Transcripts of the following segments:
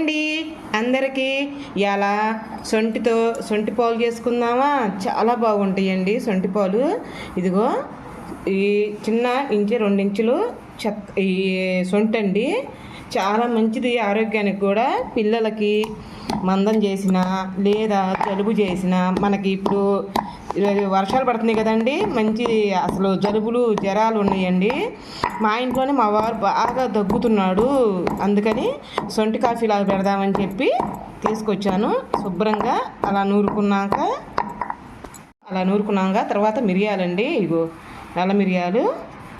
అండి అందరికీ. ఇలా సొంటి పాలు చేసుకుందామా? చాలా బాగుంటాయండి సొంటి పాలు. ఇదిగో ఈ చిన్న ఇంచు 2 ఇంచులు ఈ సొంటి అండి. చాలా మంచిది ఆరోగ్యానికి కూడా. పిల్లలకి మందం చేసిన లేదా జలుబు చేసిన, మనకి ఇప్పుడు వర్షాలు పడుతున్నాయి కదండి, మంచి అసలు జలుబులు జ్వరాలు ఉన్నాయండి. మా ఇంట్లోనే మా వారు బాగా దగ్గుతున్నాడు, అందుకని సొంటి కాఫీ లాగా పెడదామని చెప్పి తీసుకొచ్చాను. శుభ్రంగా అలా నూరుకున్నాక తర్వాత మిరియాలండి, ఇగో నల్ల మిరియాలు,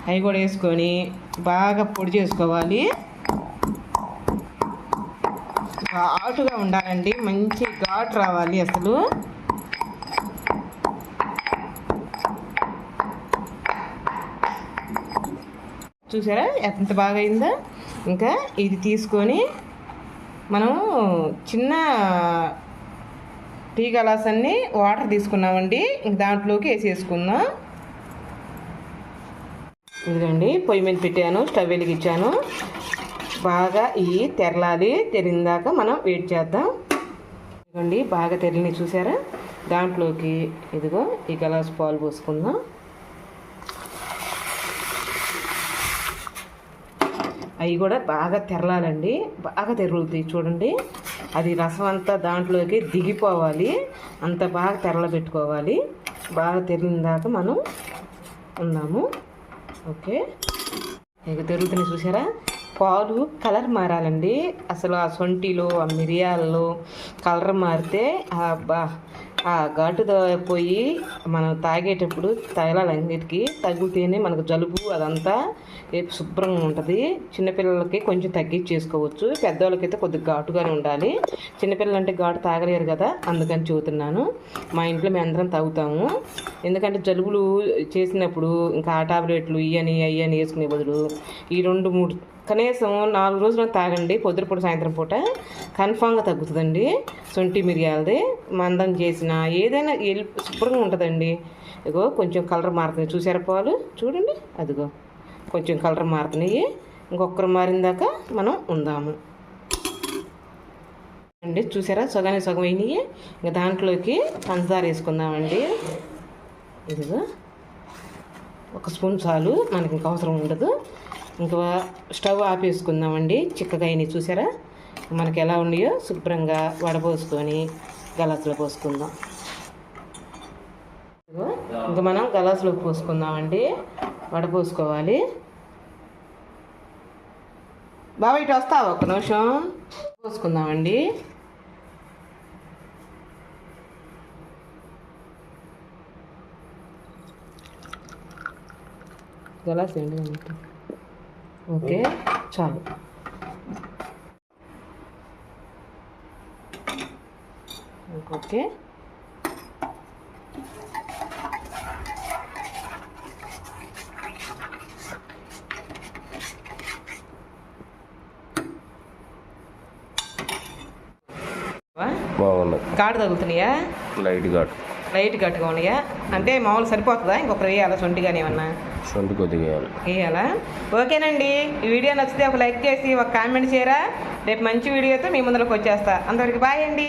అవి కూడా వేసుకొని బాగా పొడి చేసుకోవాలి. ఘాటుగా ఉండాలండి, మంచి ఘాటు రావాలి అసలు. చూసారా ఎంత బాగా అయిందో. ఇంకా ఇది తీసుకొని మనం చిన్న టీ గ్లాస్ అన్ని వాటర్ తీసుకున్నామండి, ఇంక దాంట్లోకి వేసేసుకుందాం. ఇదిగండి పొయ్యి మీద పెట్టాను, స్టవ్ వెలిగించాను. బాగా ఇవి తెరలాలి, తెరిందాక మనం వెయిట్ చేద్దాం. ఇదిగోండి బాగా తెరలిని చూసారా. దాంట్లోకి ఇదిగో ఈ గ్లాస్ పాలు పోసుకుందాం. అవి కూడా బాగా తెరలాలండి, బాగా తెరులుతాయి చూడండి. అది రసం అంతా దాంట్లోకి దిగిపోవాలి, అంత బాగా తెరలబెట్టుకోవాలి. బాగా తెరిన దాకా మనం ఉన్నాము. ఓకే, ఇక తెరుగుతున్నాయి చూసారా. పాలు కలర్ మారాలండి అసలు. ఆ సొంటిలో ఆ మిరియాలలో కలర్ మారితే ఆ ఘాటుతో పోయి మనం తాగేటప్పుడు తగలాలన్నిటికీ తగిలితేనే మనకు జలుబు అదంతా శుభ్రంగా ఉంటుంది. చిన్నపిల్లలకి కొంచెం తగ్గించేసుకోవచ్చు, పెద్దవాళ్ళకైతే కొద్దిగా ఘాటుగానే ఉండాలి. చిన్నపిల్లలు అంటే ఘాటు తాగలేరు కదా, అందుకని చెబుతున్నాను. మా ఇంట్లో మేము అందరం తాగుతాము, ఎందుకంటే జలుబులు చేసినప్పుడు ఇంకా ఆ టాబ్లెట్లు ఇవని అయ్యని వేసుకునే బదులు ఈ 2-3 కనీసం 4 రోజులు తాగండి, పొద్దుపూట సాయంత్రం పూట కన్ఫామ్గా తగ్గుతుందండి. సొంటి మిరియాలది మందం చేసిన ఏదైనా శుభ్రంగా ఉంటుందండి. ఇగో కొంచెం కలర్ మారుతుంది చూసారా పాలు, చూడండి అదిగో కొంచెం కలర్ మారుతున్నాయి. ఇంకొకరు మారిందాక మనం ఉందాము అండి. చూసారా సగానికి సగం అయినాయి. ఇంకా దాంట్లోకి పంచదార వేసుకుందామండి. ఇదిగో 1 స్పూన్ చాలు, మనకి ఇంకా అవసరం ఉండదు. ఇంకా స్టవ్ ఆపేసుకుందామండి. చిక్కగా అయినాయి చూసారా, మనకి ఎలా ఉన్నాయో శుభ్రంగా వడపోసుకొని గలాసులో పోసుకుందాం. ఇంకా మనం గలాసులో పోసుకుందామండి, వడపోసుకోవాలి. బాబా ఇటు వస్తావా 1 నిమిషం? పోసుకుందామండి. గలాస్ ఏంటి? ఓకే చాలు. ఓకే బాగున్నాయి. ఘాటు తగులుతున్నాయా? లైట్ ఘాటుగా ఉన్నాయా? అంటే మామూలు సరిపోతుందా? ఇంకొకరు వేయాలా సొంటిగానే ఏమన్నా? సొంటి కొద్దిగా వేయాలా? ఓకేనండి, ఈ వీడియో నచ్చితే ఒక లైక్ చేసి ఒక కామెంట్ చేయరా. రేపు మంచి వీడియోతో మీ ముందరకు వచ్చేస్తా. అందరికి బాయ్ అండి.